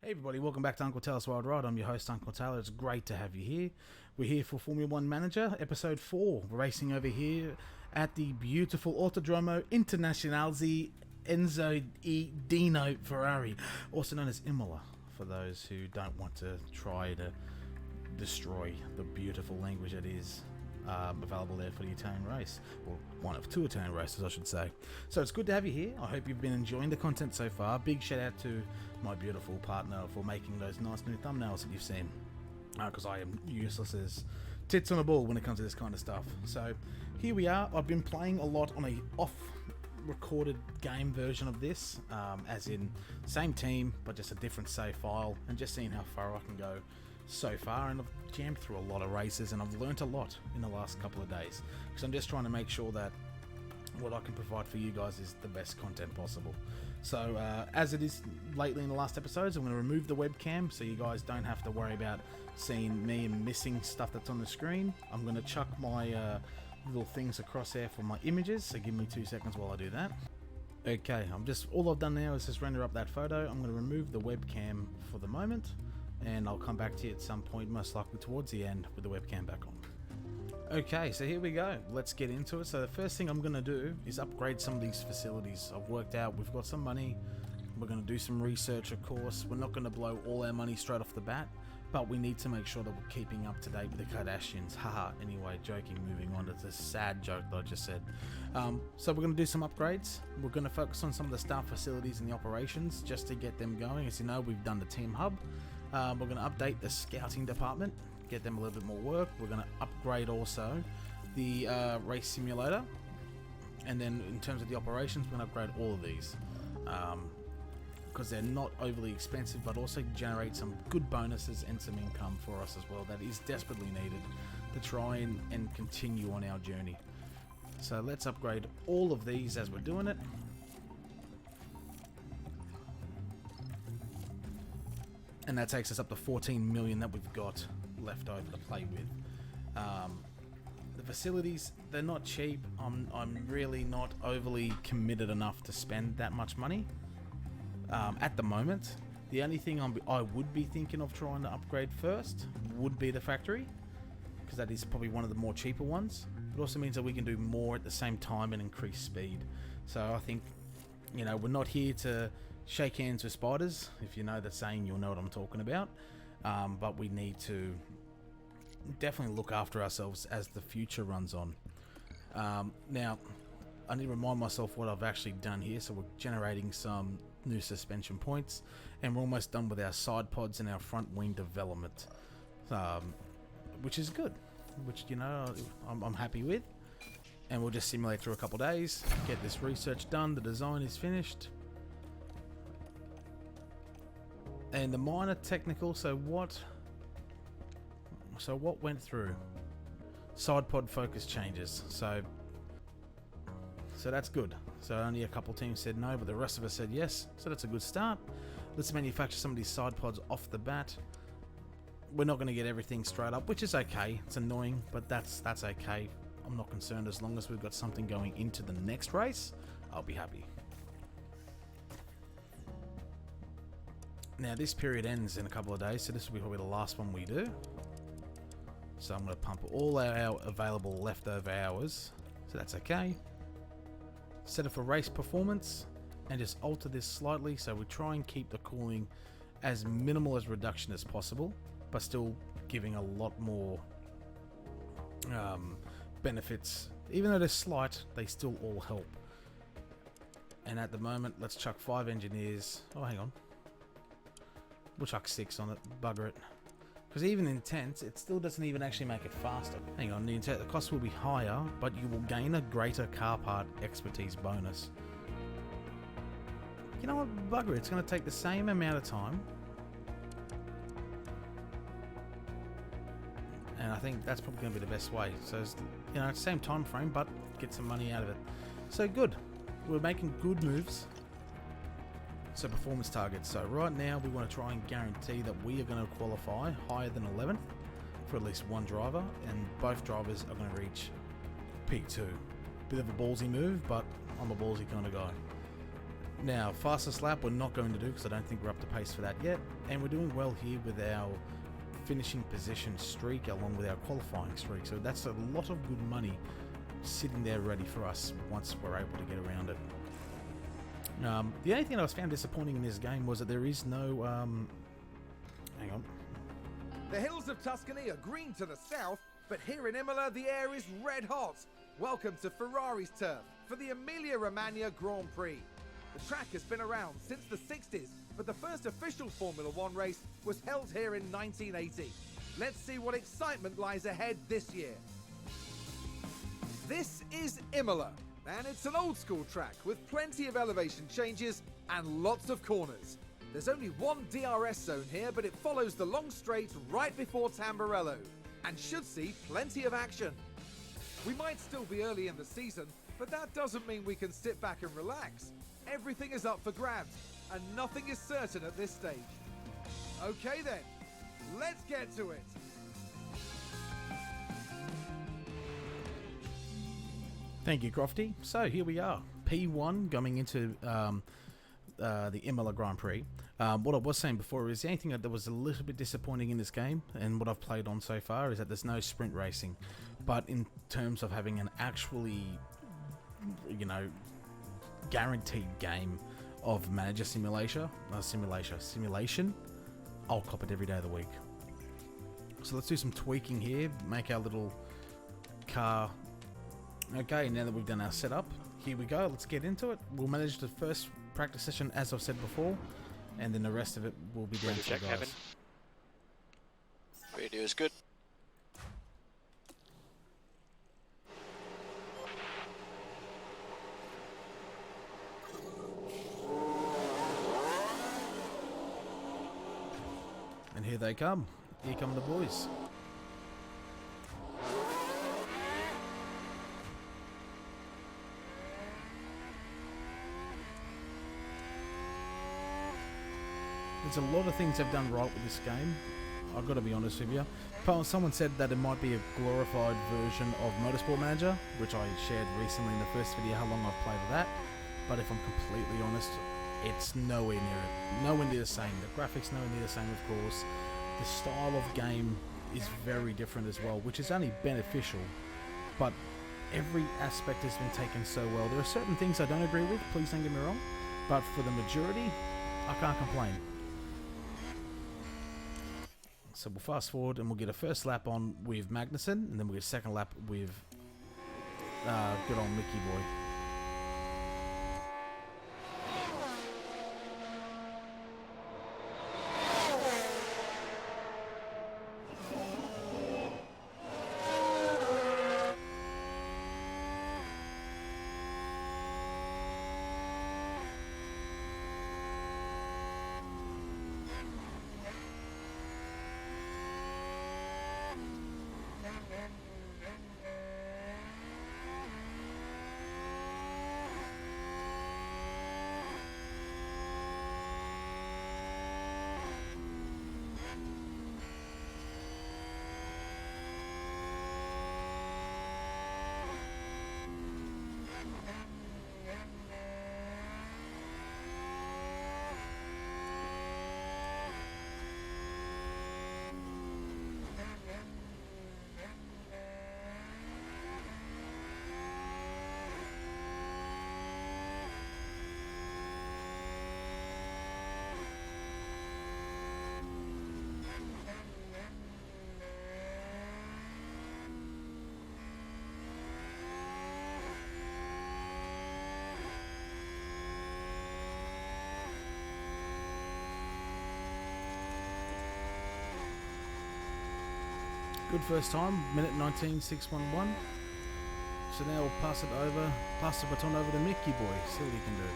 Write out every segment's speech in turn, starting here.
Hey everybody, welcome back to Uncle Taylor's Wild Ride. I'm your host, Uncle Taylor. It's great to have you here. We're here for Formula 1 Manager, Episode 4. We're racing over here at the beautiful Autodromo Internazionale Enzo E. Dino Ferrari, also known as Imola, for those who don't want to try to destroy the beautiful language that is available there for the Italian race, or one of two Italian races I should say. So it's good to have you here. I hope you've been enjoying the content so far. Big shout out to my beautiful partner for making those nice new thumbnails that you've seen, because I am useless as tits on a ball when it comes to this kind of stuff. So here we are. I've been playing a lot on a off recorded game version of this, as in same team but just a different save file, and just seeing how far I can go so far. And I've jammed through a lot of races and I've learnt a lot in the last couple of days, because I'm just trying to make sure that what I can provide for you guys is the best content possible. So as it is lately in the last episodes, I'm going to remove the webcam so you guys don't have to worry about seeing me and missing stuff that's on the screen. I'm going to chuck my little things across there for my images, so give me 2 seconds while I do that. Okay, all I've done now is just render up that photo. I'm going to remove the webcam for the moment, and I'll come back to you at some point, most likely towards the end, with the webcam back on. Okay, so here we go. Let's get into it. So the first thing I'm going to do is upgrade some of these facilities. I've worked out we've got some money. We're going to do some research, of course. We're not going to blow all our money straight off the bat, but we need to make sure that we're keeping up to date with the Kardashians. Haha, anyway, joking, moving on. It's a sad joke that I just said. So we're going to do some upgrades. We're going to focus on some of the staff facilities and the operations just to get them going. As you know, we've done the team hub. We're going to update the scouting department, get them a little bit more work. We're going to upgrade also the race simulator. And then in terms of the operations, we're going to upgrade all of these. Because they're not overly expensive, but also generate some good bonuses and some income for us as well that is desperately needed to try and continue on our journey. So let's upgrade all of these as we're doing it. And that takes us up to 14 million that we've got left over to play with. The facilities, they're not cheap. I'm really not overly committed enough to spend that much money. At the moment, the only thing I would be thinking of trying to upgrade first would be the factory, because that is probably one of the more cheaper ones. It also means that we can do more at the same time and increase speed. So I think, we're not here to shake hands with spiders. If you know that saying, you'll know what I'm talking about. But we need to definitely look after ourselves as the future runs on. Now, I need to remind myself what I've actually done here. So we're generating some new suspension points, and we're almost done with our side pods and our front wing development, which is good, which I'm happy with. And we'll just simulate through a couple days, get this research done. The design is finished, and the minor technical. So what went through? Side pod focus changes. So that's good. So only a couple teams said no, but the rest of us said yes. So that's a good start. Let's manufacture some of these side pods off the bat. We're not going to get everything straight up, which is okay. It's annoying, but that's okay. I'm not concerned. As long as we've got something going into the next race, I'll be happy. Now this period ends in a couple of days, so this will be probably the last one we do. So I'm going to pump all our available leftover hours, so that's okay. Set it for race performance and just alter this slightly, so we try and keep the cooling as minimal as reduction as possible, but still giving a lot more benefits. Even though they're slight, they still all help. And at the moment, let's chuck 5 engineers. Oh, hang on. We'll chuck 6 on it. Bugger it. Because even intense, it still doesn't even actually make it faster. Hang on, the cost will be higher, but you will gain a greater car part expertise bonus. You know what? Bugger it. It's going to take the same amount of time. And I think that's probably going to be the best way. So, it's, same time frame, but get some money out of it. So good. We're making good moves. So performance targets. So right now we want to try and guarantee that we are going to qualify higher than 11th for at least one driver, and both drivers are going to reach P2. Bit of a ballsy move, but I'm a ballsy kind of guy. Now, fastest lap we're not going to do because I don't think we're up to pace for that yet, and we're doing well here with our finishing position streak along with our qualifying streak, so that's a lot of good money sitting there ready for us once we're able to get around it. The only thing I was found disappointing in this game was that there is no hang on. The hills of Tuscany are green to the south, but here in Imola the air is red hot. Welcome to Ferrari's turf for the Emilia-Romagna Grand Prix. The track has been around since the 60s, but the first official Formula One race was held here in 1980. Let's see what excitement lies ahead this year. This is Imola, and it's an old school track with plenty of elevation changes and lots of corners. There's only one DRS zone here, but it follows the long straight right before Tamburello, and should see plenty of action. We might still be early in the season, but that doesn't mean we can sit back and relax. Everything is up for grabs, and nothing is certain at this stage. Okay then, let's get to it. Thank you, Crofty. So here we are, P1 going into the Imola Grand Prix. What I was saying before is the only thing that was a little bit disappointing in this game, and what I've played on so far, is that there's no sprint racing. But in terms of having an actually, guaranteed game of manager simulation, I'll cop it every day of the week. So let's do some tweaking here, make our little car. Okay, now that we've done our setup, here we go, let's get into it. We'll manage the first practice session as I've said before, and then the rest of it will be down to you guys. Kevin. Radio is good. And here they come. Here come the boys. There's a lot of things they've done right with this game, I've got to be honest with you. Someone said that it might be a glorified version of Motorsport Manager, which I shared recently in the first video how long I've played with that. But if I'm completely honest, it's nowhere near it. Nowhere near the same. The graphics nowhere near the same, of course. The style of game is very different as well, which is only beneficial. But every aspect has been taken so well. There are certain things I don't agree with, please don't get me wrong. But for the majority, I can't complain. So we'll fast forward and we'll get a first lap on with Magnussen, and then we'll get a second lap with good old Mickey boy. Good first time, minute 19.611. So now we'll pass the baton over to Mickey boy, see what he can do.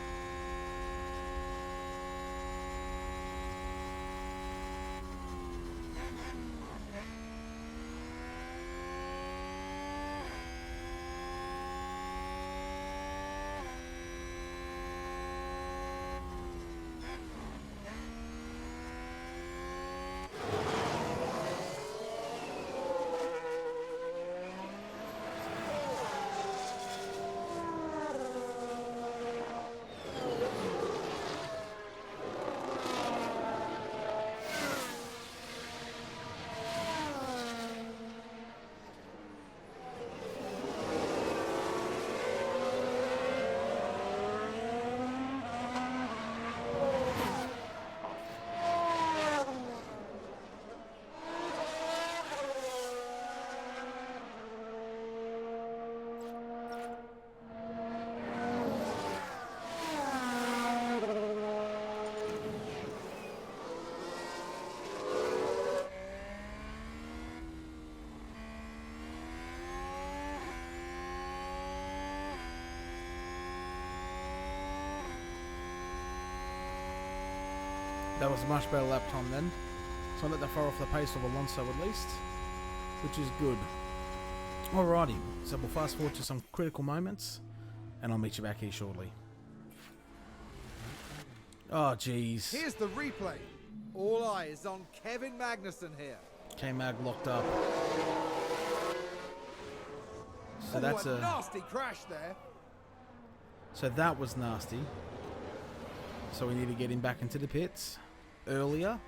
was a much better lap time then. So not that far off the pace of Alonso at least, which is good. Alrighty, so we'll fast forward to some critical moments, and I'll meet you back here shortly. Oh jeez. Here's the replay. All eyes on Kevin Magnussen here. K-Mag locked up. So that's a nasty crash there. So that was nasty. So we need to get him back into the pits earlier.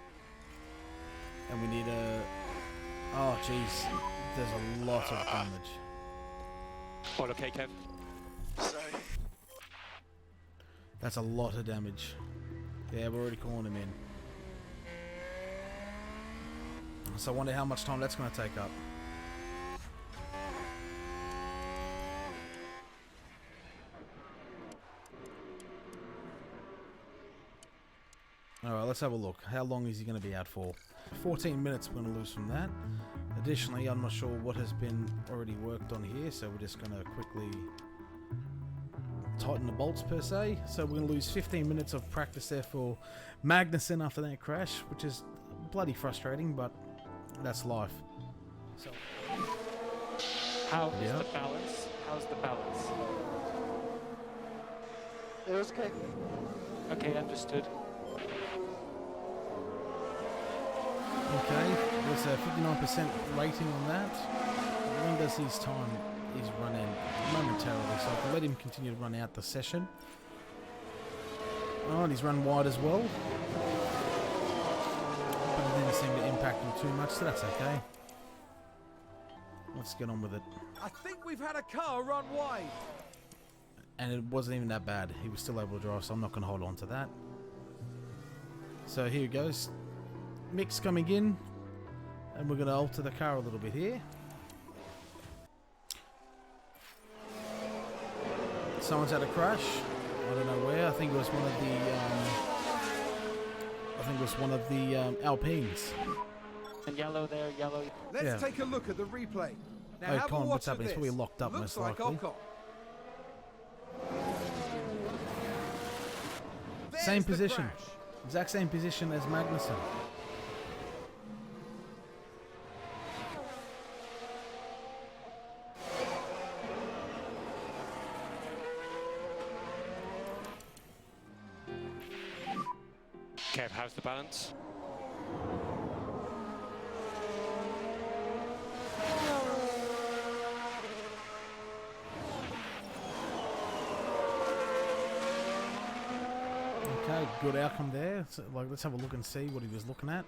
And we need a... Oh jeez. There's a lot of damage. All okay, Kev? Sorry. That's a lot of damage. Yeah, we're already calling him in. So I wonder how much time that's going to take up. Alright, let's have a look. How long is he going to be out for? 14 minutes we're going to lose from that. Additionally, I'm not sure what has been already worked on here, so we're just going to quickly tighten the bolts per se. So we're going to lose 15 minutes of practice there for Magnussen after that crash, which is bloody frustrating, but that's life. So How's the balance? How's the balance? It was okay. Okay, understood. Okay, there's a 59% rating on that. When does his time is run out? Momentarily, so I can let him continue to run out the session. Oh, and he's run wide as well. But it didn't seem to impact him too much, so that's okay. Let's get on with it. I think we've had a car run wide. And it wasn't even that bad. He was still able to drive, so I'm not going to hold on to that. So here he goes. Mick's coming in, and we're going to alter the car a little bit here. Someone's had a crash. I don't know where. I think it was one of the Alpines. And yellow there, yellow. Let's take a look at the replay. Now Oh, have Colin, a what's watch of happening? It's this. probably locked up, Looks most like likely. Ocon. Same There's the position. crash. Exact same position as Magnussen. Kev, how's the balance? Okay, good outcome there. So, let's have a look and see what he was looking at.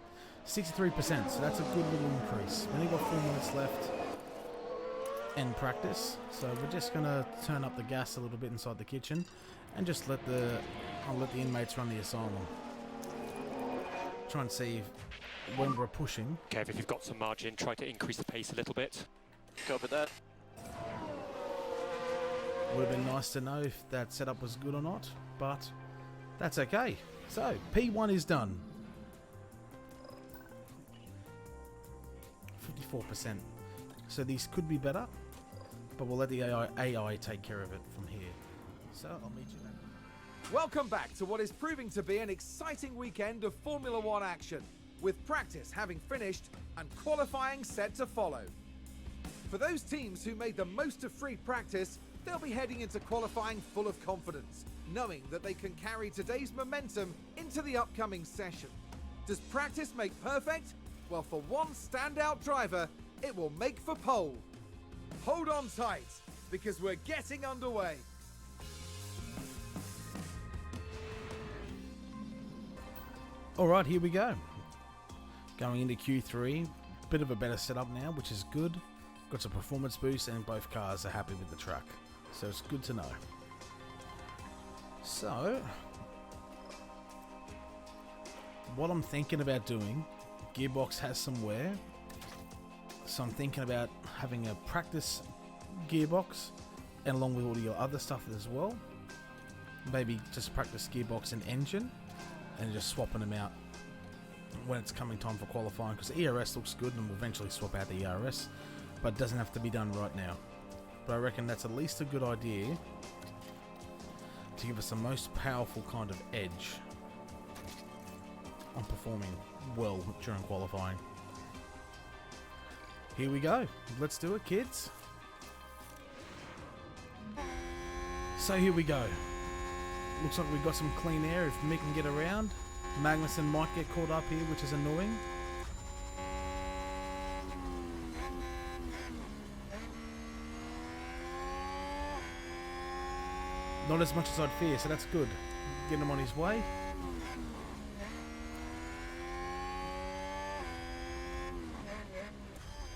63%, so that's a good little increase. We only got 4 minutes left in practice, so we're just going to turn up the gas a little bit inside the kitchen and just I'll let the inmates run the asylum. Try and see if, when we're pushing. Kev, if you've got some margin, try to increase the pace a little bit. Copy that. Would have been nice to know if that setup was good or not, but that's okay. So, P1 is done. 54%. So these could be better, but we'll let the AI take care of it from here. So, I'll meet you back. Welcome back to what is proving to be an exciting weekend of Formula One action, with practice having finished and qualifying set to follow. For those teams who made the most of free practice, they'll be heading into qualifying full of confidence, knowing that they can carry today's momentum into the upcoming session. Does practice make perfect? Well, for one standout driver, it will make for pole. Hold on tight, because we're getting underway. Alright, here we go. Going into Q3, bit of a better setup now, which is good. Got some performance boost and both cars are happy with the track. So it's good to know. So, what I'm thinking about doing, gearbox has some wear. So I'm thinking about having a practice gearbox and along with all your other stuff as well. Maybe just practice gearbox and engine and just swapping them out when it's coming time for qualifying, because the ERS looks good and we'll eventually swap out the ERS, but it doesn't have to be done right now. But I reckon that's at least a good idea to give us the most powerful kind of edge. on performing well during qualifying. Here we go. Let's do it, kids. So here we go. Looks like we've got some clean air if Mick can get around. Magnussen might get caught up here, which is annoying. Not as much as I'd fear, so that's good. Get him on his way.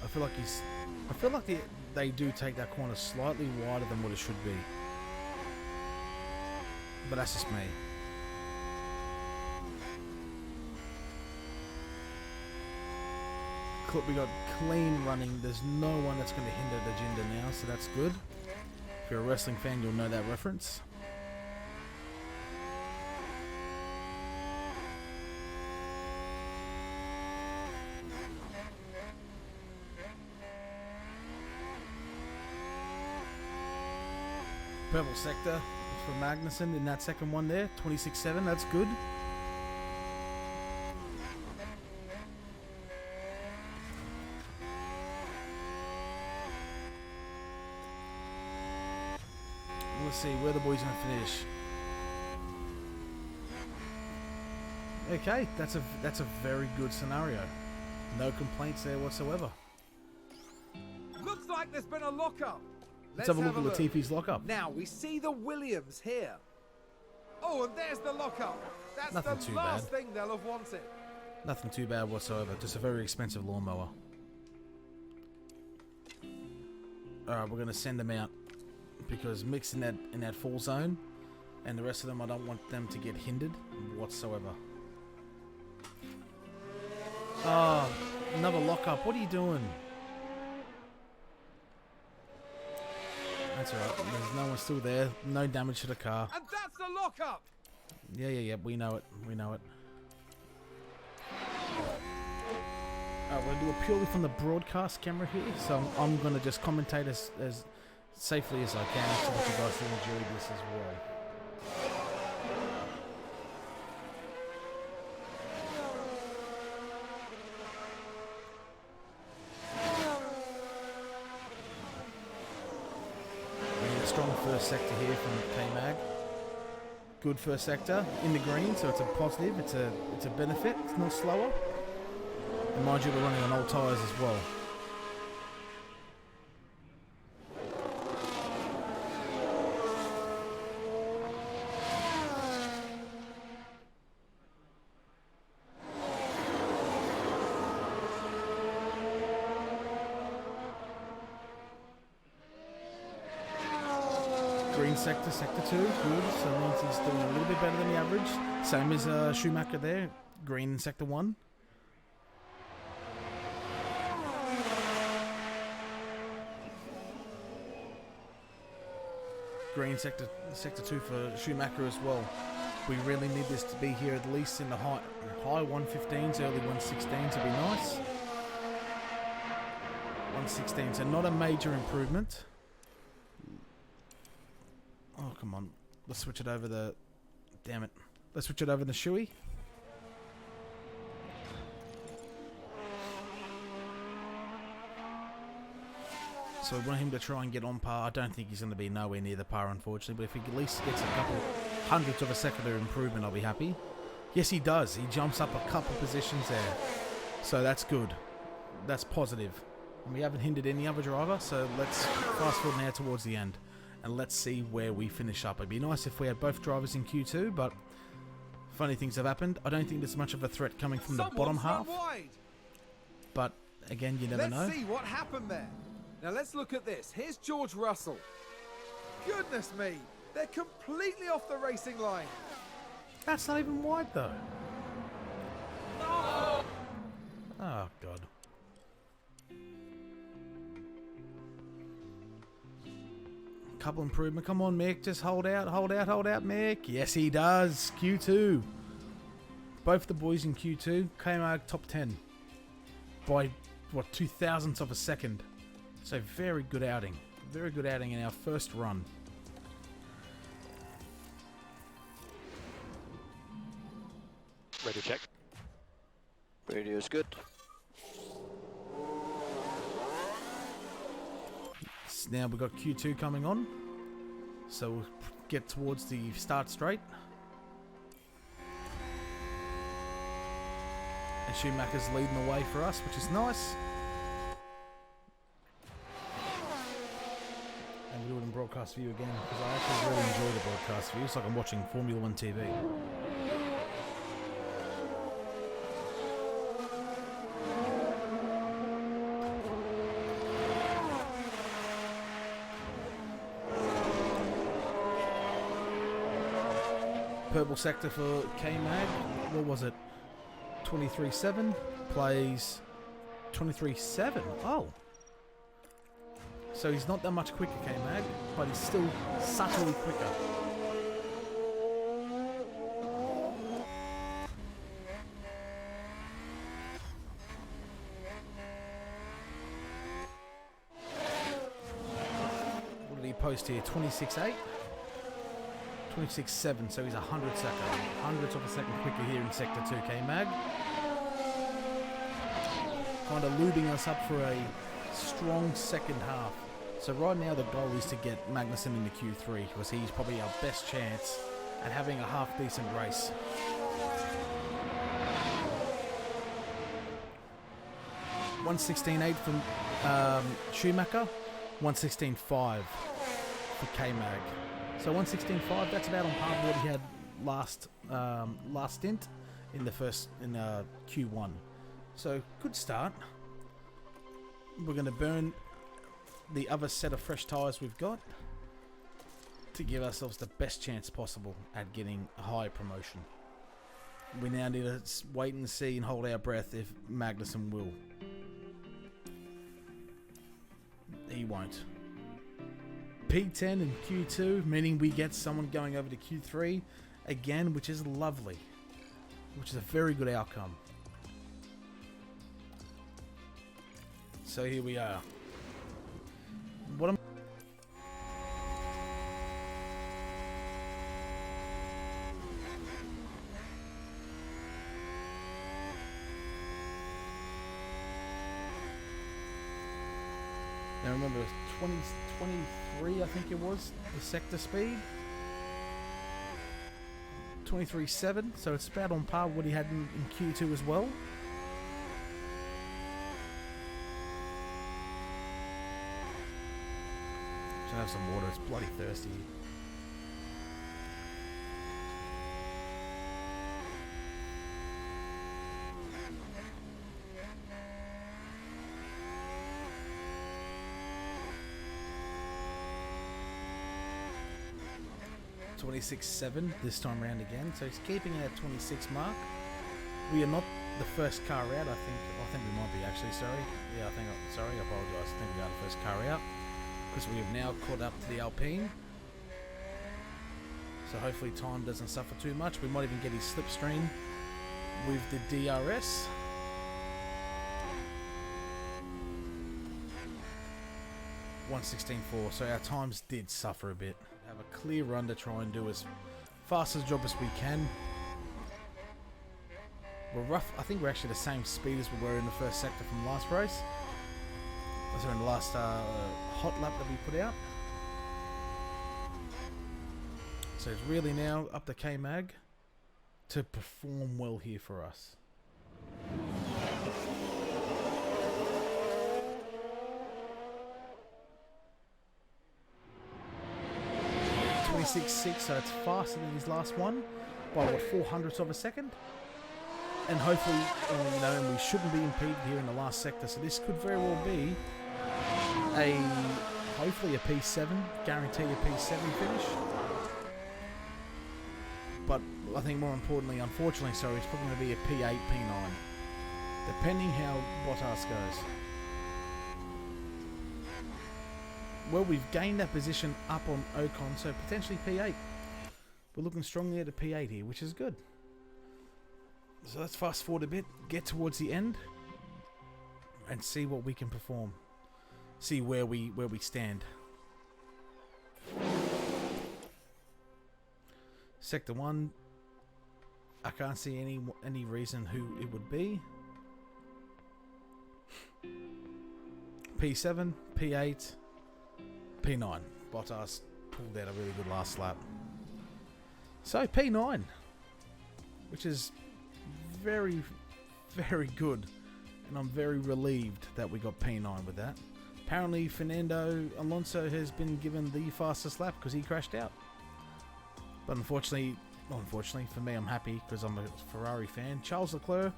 I feel like they do take that corner slightly wider than what it should be. But that's just me. We got clean running. There's no one that's going to hinder the agenda now, so that's good. If you're a wrestling fan, you'll know that reference. Purple sector for Magnussen in that second one there, 26.7, that's good. Let's see where the boys going to finish. Okay, that's a very good scenario. No complaints there whatsoever. Looks like there's been a lockup. Let's have a look at Latifi's lockup. Now we see the Williams here. Oh, and there's the lockup. That's Nothing the too last bad. thing they'll have wanted. Nothing too bad whatsoever. Just a very expensive lawnmower. Alright, we're going to send them out. Because Mick's in that fall zone. And the rest of them, I don't want them to get hindered whatsoever. Oh, another lockup. What are you doing? That's alright. There's no one still there. No damage to the car. And that's the lockup. Yeah. We know it. We know it. Alright, we're going to do it purely from the broadcast camera here. So I'm going to just commentate as safely as I can so that you guys can enjoy this as well. Strong first sector here from K-Mag. Good first sector in the green, so it's a positive, it's a benefit, it's not slower. And mind you, we're running on old tyres as well. Green sector, sector 2, good, so that means he's doing a little bit better than the average. Same as Schumacher there, green in sector 1. Green sector 2 for Schumacher as well. We really need this to be here at least in the high 115s, early 116s to be nice. 116, so not a major improvement. Oh, come on. Let's switch it over the... Damn it. Let's switch it over the Shui. So we want him to try and get on par. I don't think he's going to be nowhere near the par, unfortunately. But if he at least gets a couple hundredths of a second of improvement, I'll be happy. Yes, he does. He jumps up a couple positions there. So that's good. That's positive. And we haven't hindered any other driver. So let's fast forward now towards the end. And let's see where we finish up. It'd be nice if we had both drivers in Q2, but funny things have happened. I don't think there's much of a threat coming from the bottom half. But again, you never know. Let's see what happened there. Now let's look at this. Here's George Russell. Goodness me, they're completely off the racing line. That's not even wide though. Oh God. Couple improvement. Come on, Mick. Just hold out, Mick. Yes, he does. Q2. Both the boys in Q2 came out top 10 by, what, 0.02 of a second. So very good outing. Very good outing in our first run. Ready to check. Radio's good. Now we've got Q2 coming on, so we'll get towards the start straight. And Schumacher's leading the way for us, which is nice. And we do it in broadcast view again, because I actually really enjoy the broadcast view. It's like I'm watching Formula 1 TV. Purple sector for K-Mag. What was it? 23.7 plays 23.7. Oh. So he's not that much quicker, K-Mag, but he's still subtly quicker. What did he post here? 26.8? 26.7, so he's 100 second. Hundredths of a second quicker here in Sector 2, K-Mag. Kind of lubing us up for a strong second half. So right now the goal is to get Magnussen into Q3, because he's probably our best chance at having a half decent race. $1:16.8 from Schumacher, 1:16.5 for K-Mag. So 1:16.5, that's about on par with what he had last stint in the Q1. So good start. We're going to burn the other set of fresh tyres we've got to give ourselves the best chance possible at getting a high promotion. We now need to wait and see and hold our breath if Magnussen will. He won't. P10 and Q2, meaning we get someone going over to Q3 again, which is lovely, which is a very good outcome. So here we are. What am now remember 23, I think it was, the sector speed. 23.7, so it's about on par with what he had in Q2 as well. Should have some water, it's bloody thirsty. $26.7 this time round again, so he's keeping it at 26 mark. We are not the first car out. I think we might be actually. Sorry, yeah, sorry. I apologise. I think we are the first car out because we have now caught up to the Alpine. So hopefully time doesn't suffer too much. We might even get his slipstream with the DRS. $1:16.4. So our times did suffer a bit. Have a clear run to try and do as fast a job as we can. We're rough. I think we're actually the same speed as we were in the first sector from last race. Was there in the last hot lap that we put out? So it's really now up to K-Mag to perform well here for us. 26.6, so it's faster than his last one by what, 400ths of a second. And hopefully, we shouldn't be impeded here in the last sector. So this could very well be hopefully a P7, guarantee a P7 finish. But I think more importantly, unfortunately, it's probably going to be a P8, P9, depending how Bottas goes. Well, we've gained that position up on Ocon, so potentially P8. We're looking strongly at a P8 here, which is good. So let's fast forward a bit, get towards the end, and see what we can perform. See where we stand. Sector 1, I can't see any reason who it would be. P7, P8, P9. Bottas pulled out a really good last lap. So P9, which is very, very good. And I'm very relieved that we got P9 with that. Apparently Fernando Alonso has been given the fastest lap because he crashed out. But unfortunately for me, I'm happy because I'm a Ferrari fan. Charles Leclerc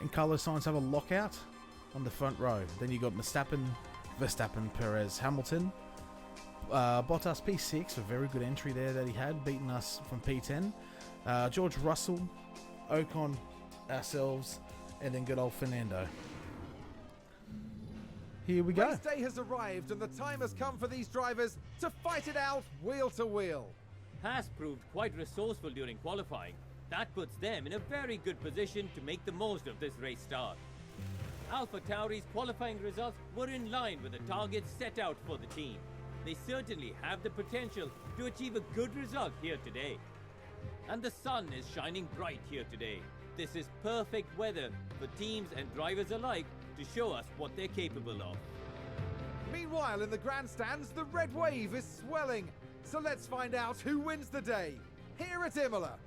and Carlos Sainz have a lockout on the front row. Then you got Verstappen, Perez, Hamilton. Bottas P6, a very good entry there that he had, beating us from P10. George Russell, Ocon, ourselves, and then good old Fernando. Here we go. Race day has arrived and the time has come for these drivers to fight it out wheel to wheel. Haas proved quite resourceful during qualifying. That puts them in a very good position to make the most of this race start. Alpha Tauri's qualifying results were in line with the targets set out for the team. They certainly have the potential to achieve a good result here today. And the sun is shining bright here today. This is perfect weather for teams and drivers alike to show us what they're capable of. Meanwhile, in the grandstands, the red wave is swelling. So let's find out who wins the day here at Imola.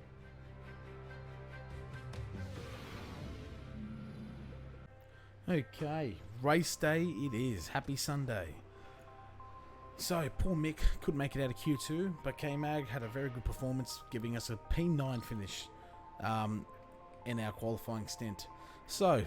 Okay, race day it is. Happy Sunday. So, poor Mick couldn't make it out of Q2, but K-Mag had a very good performance, giving us a P9 finish in our qualifying stint. So,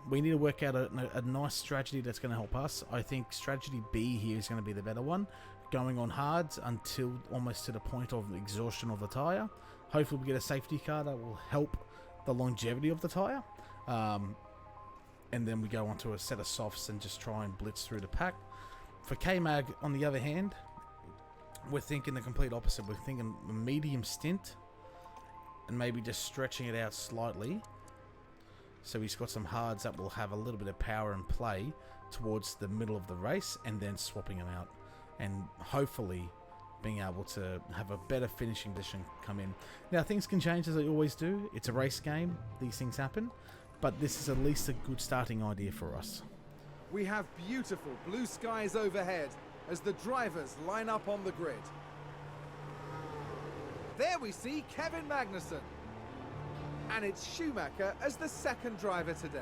we need to work out a nice strategy that's going to help us. I think strategy B here is going to be the better one, going on hards until almost to the point of exhaustion of the tyre. Hopefully we get a safety car that will help the longevity of the tyre. And then we go on to a set of softs and just try and blitz through the pack. For K-Mag, on the other hand, we're thinking the complete opposite. We're thinking a medium stint and maybe just stretching it out slightly. So he's got some hards that will have a little bit of power and play towards the middle of the race and then swapping them out. And hopefully being able to have a better finishing position come in. Now, things can change as they always do. It's a race game. These things happen. But this is at least a good starting idea for us. We have beautiful blue skies overhead as the drivers line up on the grid. There we see Kevin Magnussen. And it's Schumacher as the second driver today.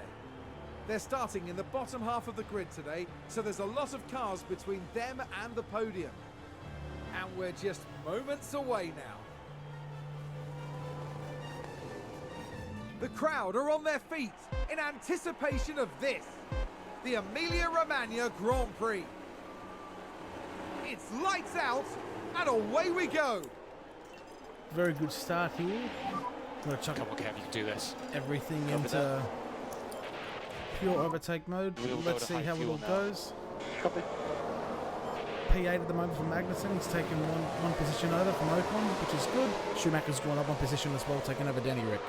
They're starting in the bottom half of the grid today, so there's a lot of cars between them and the podium. And we're just moments away now. The crowd are on their feet in anticipation of this, the Emilia-Romagna Grand Prix. It's lights out and away we go. Very good start here. I'm gonna chuck Come on, Kev, you can do this. everything Copy into that. pure overtake mode. We'll go Let's to see high how it fuel all now. goes. Copy. P8 at the moment from Magnussen. He's taken one position over from Ocon, which is good. Schumacher's gone up one position as well, taking over Danny Rick.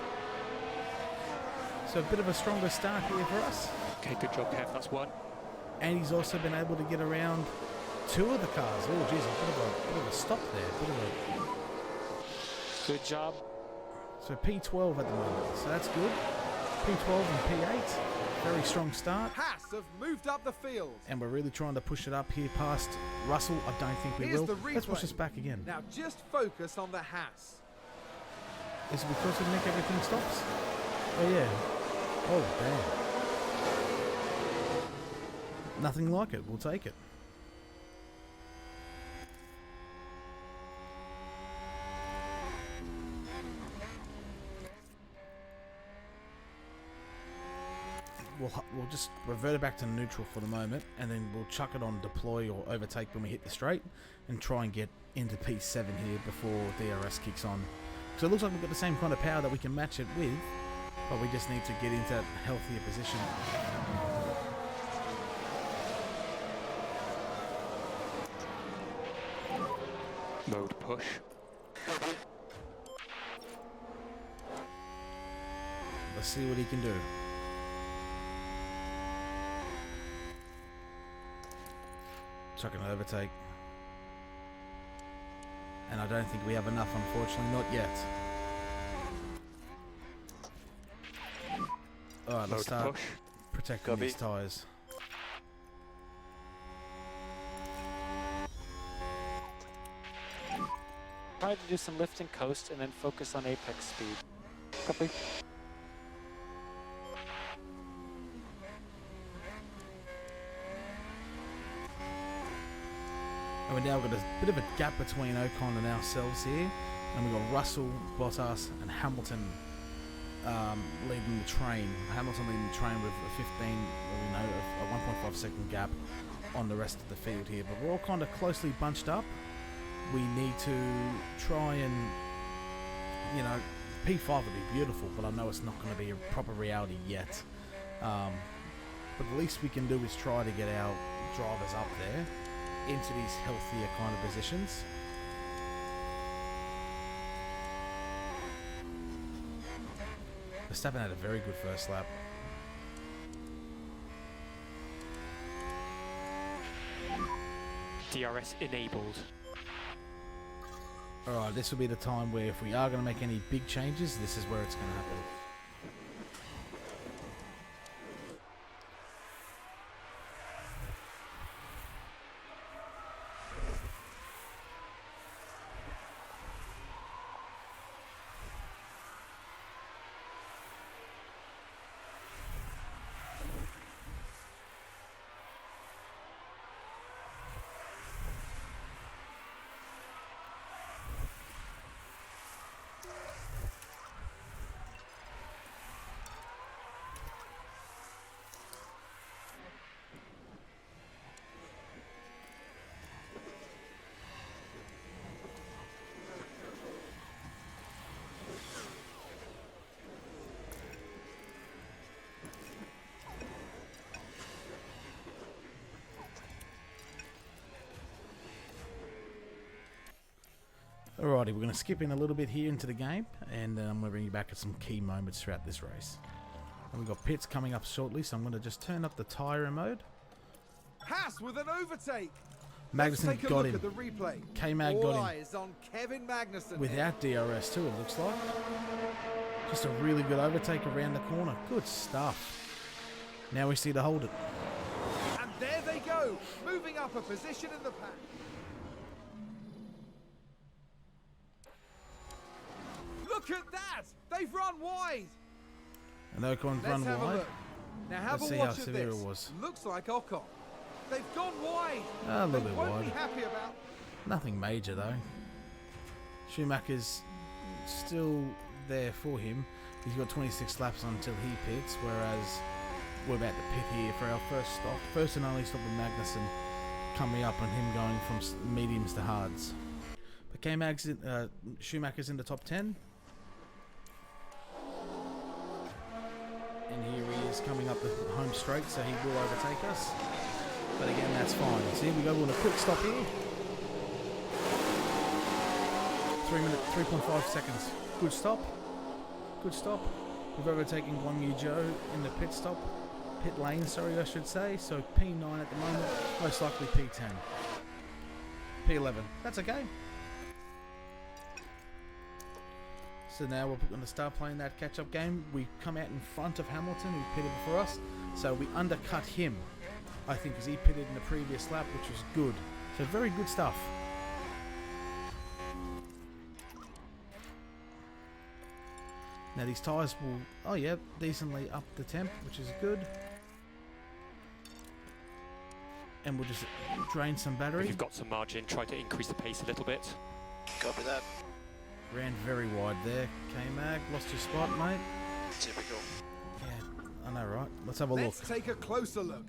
So a bit of a stronger start here for us. Okay, good job, Kev. That's one. And he's also been able to get around two of the cars. Oh, geez, a bit of a stop there. Good job. So P12 at the moment. So that's good. P12 and P8. Very strong start. Haas have moved up the field. And we're really trying to push it up here past Russell. I don't think we Here's will. the replay. Let's push this back again. Now just focus on the Haas. Is it because of Nick everything stops? Oh, yeah. Oh, damn. Nothing like it. We'll take it. We'll just revert it back to neutral for the moment, and then we'll chuck it on deploy or overtake when we hit the straight and try and get into P7 here before DRS kicks on. So it looks like we've got the same kind of power that we can match it with, but we just need to get into that healthier position. Mode push. Let's see what he can do. Chuck an overtake. And I don't think we have enough, unfortunately, not yet. Alright, let's Mode start push. protecting Copy. these tyres. Try to do some lift and coast and then focus on apex speed. Copy. And we've now got a bit of a gap between Ocon and ourselves here. And we've got Russell, Bottas and Hamilton leading the train. Hamilton leading the train with a 1.5 second gap on the rest of the field here. But we're all kind of closely bunched up. We need to try and, you know, P5 would be beautiful, but I know it's not going to be a proper reality yet. But the least we can do is try to get our drivers up there into these healthier kind of positions. Verstappen had a very good first lap. DRS enabled. Alright, this will be the time where if we are going to make any big changes, this is where it's going to happen. Alrighty, we're going to skip in a little bit here into the game, and I'm going to bring you back at some key moments throughout this race. And we've got pits coming up shortly, so I'm going to just turn up the tyre mode. Haas with an overtake. Magnussen Take a got look him. at the replay. K-Mag All got him eyes on Kevin Magnussen without DRS too, it looks like. Just a really good overtake around the corner. Good stuff. Now we see to hold it. And there they go, moving up a position in the pack. Look at that! They've run wide. And Ocon's Let's run have a wide. look. Now have Let's a see how watch at severe this. it was. Looks like Ocon. They've gone wide. A little they bit won't wide. be happy about. Nothing major though. Schumacher's still there for him. He's got 26 laps until he pits, whereas we're about to pit here for our first stop. First and only stop with Magnussen coming up and him going from mediums to hards. But K-Mag's Schumacher's in the top 10. And here he is coming up the home straight, so he will overtake us. But again, that's fine. So here we go, we're on a quick stop here. 3.5 seconds. Good stop. Good stop. We've overtaken Guan Yu Zhou in the pit lane, sorry, I should say. So P9 at the moment, most likely P10. P11. That's okay. So now we're going to start playing that catch-up game. We come out in front of Hamilton, who pitted before us. So we undercut him, I think, as he pitted in the previous lap, which was good. So very good stuff. Now these tyres will, decently up the temp, which is good. And we'll just drain some battery. If you've got some margin, try to increase the pace a little bit. Copy that. Ran very wide there. K-Mag, lost your spot, mate. Typical. Yeah, I know, right? Let's have a look. Let's take a closer look.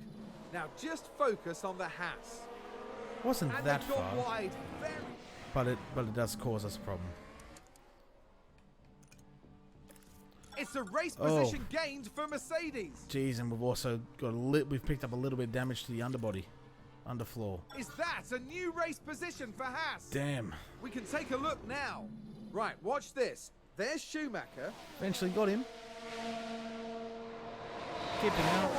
Now just focus on the Haas. Wasn't And that they've gone far, wide. but it does cause us a problem. It's a race position gained for Mercedes. Jeez, and we've also got we've picked up a little bit of damage to the underbody, underfloor. Is that a new race position for Haas? Damn. We can take a look now. Right, watch this. There's Schumacher. Eventually got him. Keeping out.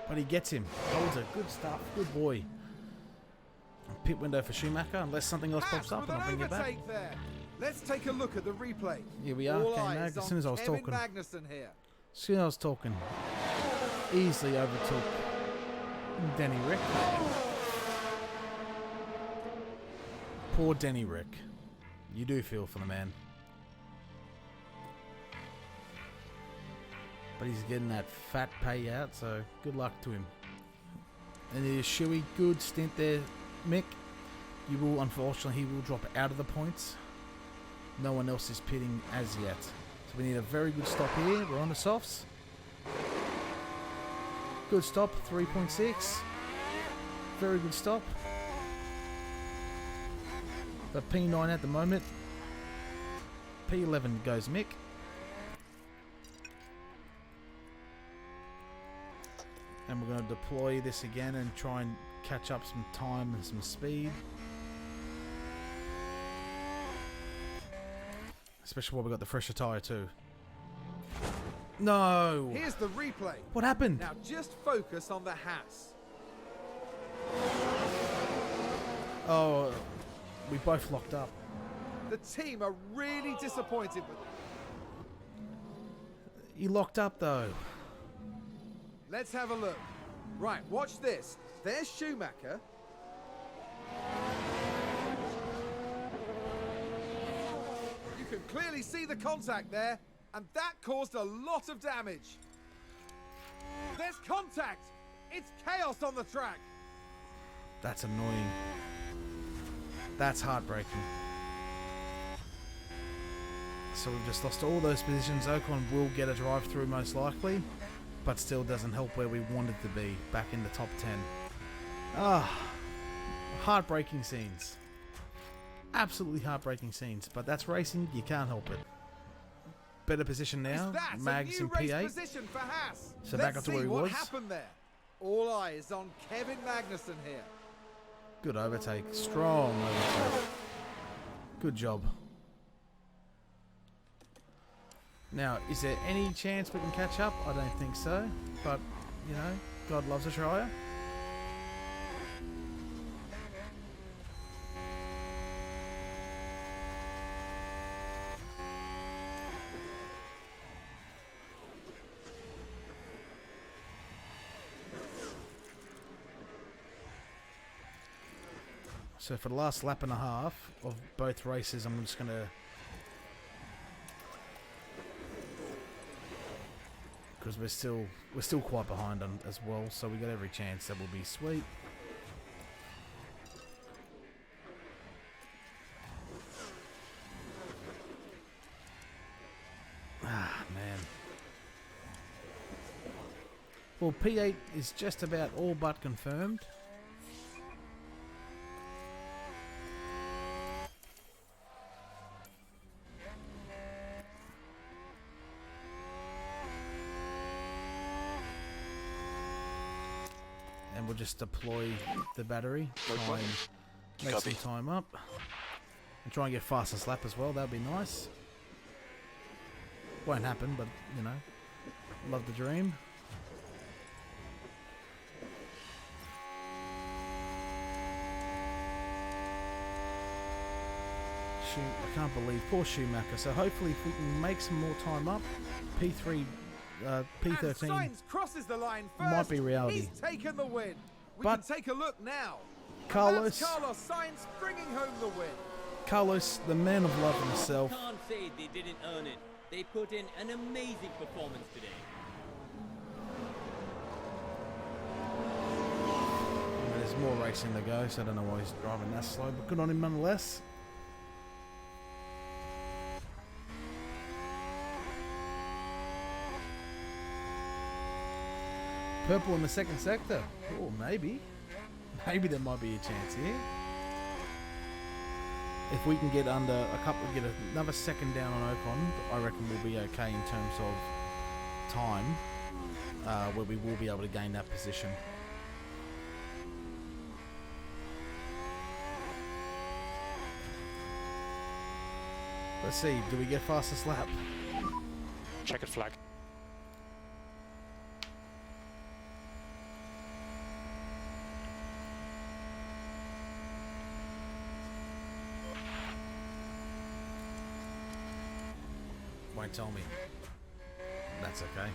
But he gets him. Holds it. Good stuff. Good boy. Pit window for Schumacher, unless something else pops up, with and I'll an bring it back. overtake there. Let's take a look at the replay. Here we are, All K-Mag. eyes As soon as I was on Kevin talking, Magnussen here. as soon as I was talking, easily overtook Danny Rick. Poor Denny Rick. You do feel for the man. But he's getting that fat payout, so good luck to him. And there's Shuey, good stint there, Mick. You will, unfortunately, he will drop out of the points. No one else is pitting as yet. So we need a very good stop here. We're on the softs. Good stop, 3.6. Very good stop. The P9 at the moment. P11 goes Mick. And we're going to deploy this again and try and catch up some time and some speed. Especially while we got the fresher tyre too. No! Here's the replay. What happened? Now just focus on the Haas. Oh, we both locked up. The team are really disappointed with it. You locked up though. Let's have a look. Right, watch this. There's Schumacher. You can clearly see the contact there, and that caused a lot of damage. There's contact! It's chaos on the track! That's annoying. That's heartbreaking. So we've just lost all those positions. Ocon will get a drive through most likely, but still doesn't help where we wanted to be, back in the top 10. Heartbreaking scenes. Absolutely heartbreaking scenes, but that's racing, you can't help it. Better position now, Mags in P8. For Haas. So back up to where he was. What happened there? All eyes on Kevin Magnussen here. Good overtake, strong overtake. Good job. Now, is there any chance we can catch up? I don't think so, but, you know, God loves a trier. So for the last lap and a half of both races, I'm just going to... because we're still quite behind on as well, so we got every chance that will be sweet. Ah, man. Well, P8 is just about all but confirmed. And we'll just deploy the battery, try and make some time up, and try and get fastest lap as well. That'd be nice. Won't happen, but you know, love the dream. I can't believe poor Schumacher. So hopefully, if we can make some more time up, P3. P13 Sainz crosses the line first. Might be reality. He's taken the win. We But can take a look now. Carlos Sainz bringing home the win. Carlos, the man of love himself. Can't say they didn't earn it. They put in an amazing performance today. And there's more racing to go, so I don't know why he's driving that slow, but good on him nonetheless. Purple in the second sector. Oh, maybe. Maybe there might be a chance here. If we can get under a couple, get another second down on Ocon, I reckon we'll be okay in terms of time, where we will be able to gain that position. Let's see, do we get fastest lap? Checkered flag. Won't tell me. That's okay.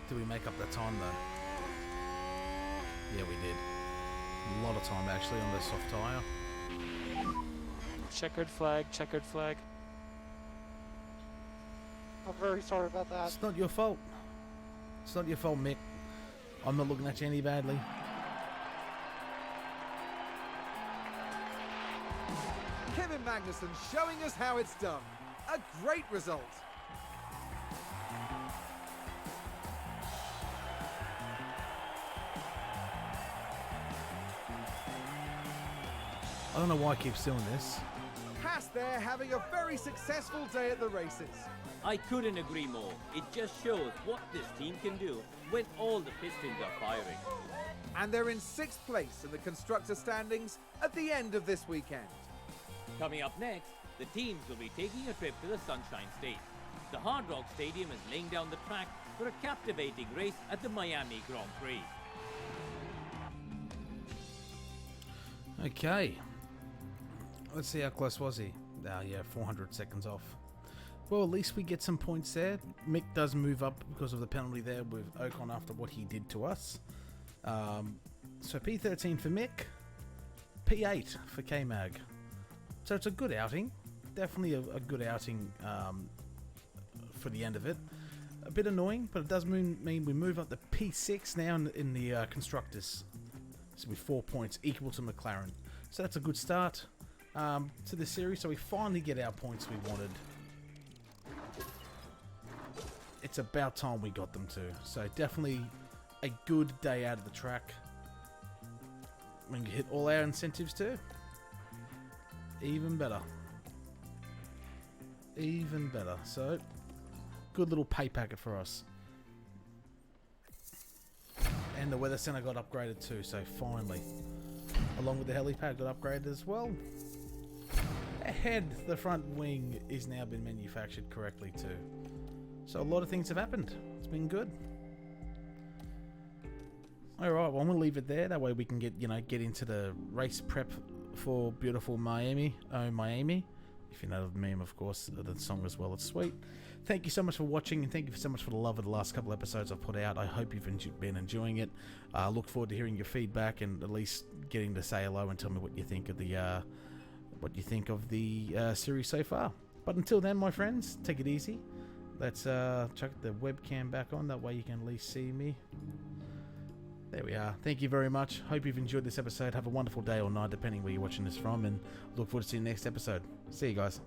Did we make up the time though? Yeah, we did. A lot of time actually on the soft tyre. Checkered flag, checkered flag. I'm very sorry about that. It's not your fault. It's not your fault, Mick. I'm not looking at you any badly. Kevin Magnussen showing us how it's done. A great result. I don't know why I keep doing this. Haas there having a very successful day at the races. I couldn't agree more. It just shows what this team can do when all the pistons are firing. And they're in 6th place in the constructor standings at the end of this weekend. Coming up next, the teams will be taking a trip to the Sunshine State. The Hard Rock Stadium is laying down the track for a captivating race at the Miami Grand Prix. Okay. Let's see how close was he. Yeah, 400 seconds off. Well, at least we get some points there. Mick does move up because of the penalty there with Ocon after what he did to us. So P13 for Mick, P8 for K-Mag. So it's a good outing. Definitely a good outing for the end of it. A bit annoying, but it does mean we move up to P6 now in the Constructors. So with 4 points equal to McLaren. So that's a good start to the series. So we finally get our points we wanted. It's about time we got them too. So definitely a good day out of the track. We can hit all our incentives too. Even better. Even better. So good little pay packet for us. And the weather center got upgraded too, so finally. Along with the helipad got upgraded as well. Ahead, the front wing is now been manufactured correctly too. So a lot of things have happened. It's been good. Alright, well I'm gonna leave it there. That way we can get into the race prep for beautiful Miami. Oh Miami. If you know the meme, of course, the song as well, it's sweet. Thank you so much for watching, and thank you so much for the love of the last couple episodes I've put out. I hope you've been enjoying it. I look forward to hearing your feedback and at least getting to say hello and tell me what you think of the series so far. But until then, my friends, take it easy. Let's chuck the webcam back on. That way you can at least see me. There we are. Thank you very much. Hope you've enjoyed this episode. Have a wonderful day or night, depending where you're watching this from, and look forward to seeing the next episode. See you guys.